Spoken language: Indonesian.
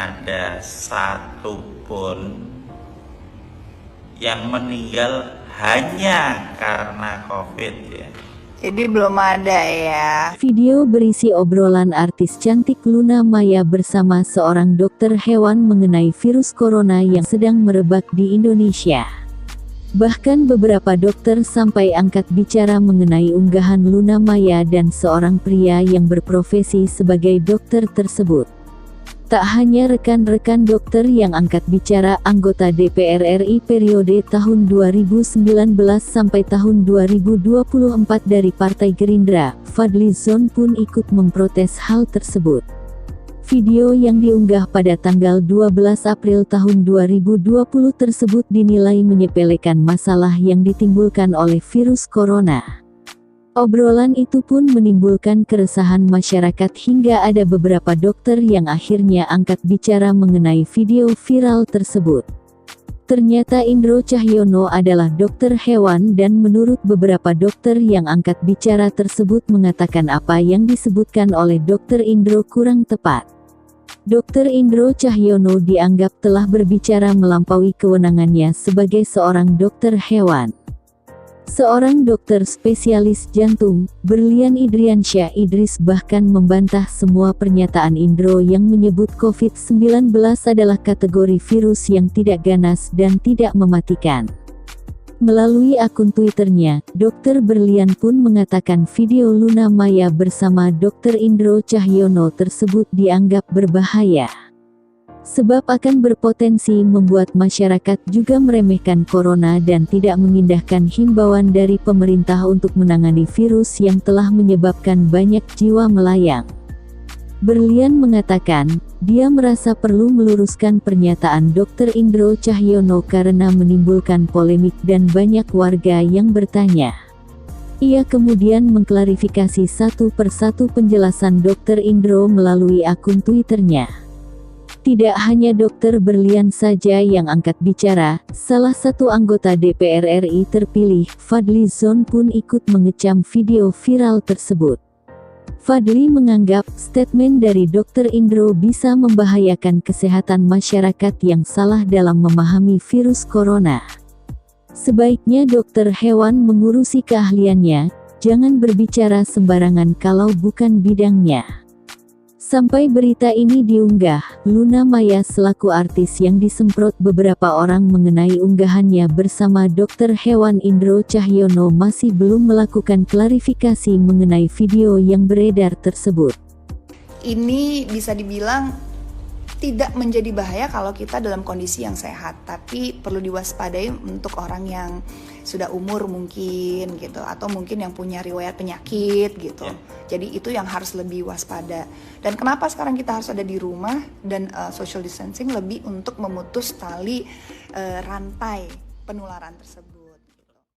ada satupun yang meninggal hanya karena COVID ya. Jadi belum ada ya. Video berisi obrolan artis cantik Luna Maya bersama seorang dokter hewan mengenai virus corona yang sedang merebak di Indonesia. Bahkan beberapa dokter sampai angkat bicara mengenai unggahan Luna Maya dan seorang pria yang berprofesi sebagai dokter tersebut. Tak hanya rekan-rekan dokter yang angkat bicara, anggota DPR RI periode tahun 2019 sampai tahun 2024 dari Partai Gerindra, Fadly Zon pun ikut memprotes hal tersebut. Video yang diunggah pada tanggal 12 April tahun 2020 tersebut dinilai menyepelekan masalah yang ditimbulkan oleh virus corona. Obrolan itu pun menimbulkan keresahan masyarakat hingga ada beberapa dokter yang akhirnya angkat bicara mengenai video viral tersebut. Ternyata Indro Cahyono adalah dokter hewan dan menurut beberapa dokter yang angkat bicara tersebut mengatakan apa yang disebutkan oleh Dr. Indro kurang tepat. Dr. Indro Cahyono dianggap telah berbicara melampaui kewenangannya sebagai seorang dokter hewan. Seorang dokter spesialis jantung, Berlian Idriansyah Idris bahkan membantah semua pernyataan Indro yang menyebut COVID-19 adalah kategori virus yang tidak ganas dan tidak mematikan. Melalui akun Twitternya, Dr. Berlian pun mengatakan video Luna Maya bersama Dr. Indro Cahyono tersebut dianggap berbahaya. Sebab akan berpotensi membuat masyarakat juga meremehkan corona dan tidak mengindahkan himbauan dari pemerintah untuk menangani virus yang telah menyebabkan banyak jiwa melayang. Berlian mengatakan, dia merasa perlu meluruskan pernyataan Dr. Indro Cahyono karena menimbulkan polemik dan banyak warga yang bertanya. Ia kemudian mengklarifikasi satu persatu penjelasan Dr. Indro melalui akun Twitternya. Tidak hanya Dr. Berlian saja yang angkat bicara, salah satu anggota DPR RI terpilih, Fadly Zon pun ikut mengecam video viral tersebut. Fadly menganggap statement dari Dr. Indro bisa membahayakan kesehatan masyarakat yang salah dalam memahami virus corona. Sebaiknya dokter hewan mengurusi keahliannya, jangan berbicara sembarangan kalau bukan bidangnya. Sampai berita ini diunggah, Luna Maya selaku artis yang disemprot beberapa orang mengenai unggahannya bersama dokter hewan Indro Cahyono masih belum melakukan klarifikasi mengenai video yang beredar tersebut. Ini bisa dibilang tidak menjadi bahaya kalau kita dalam kondisi yang sehat, tapi perlu diwaspadai untuk orang yang sudah umur mungkin gitu, atau mungkin yang punya riwayat penyakit gitu. Jadi itu yang harus lebih waspada. Dan kenapa sekarang kita harus ada di rumah dan social distancing lebih untuk memutus tali rantai penularan tersebut.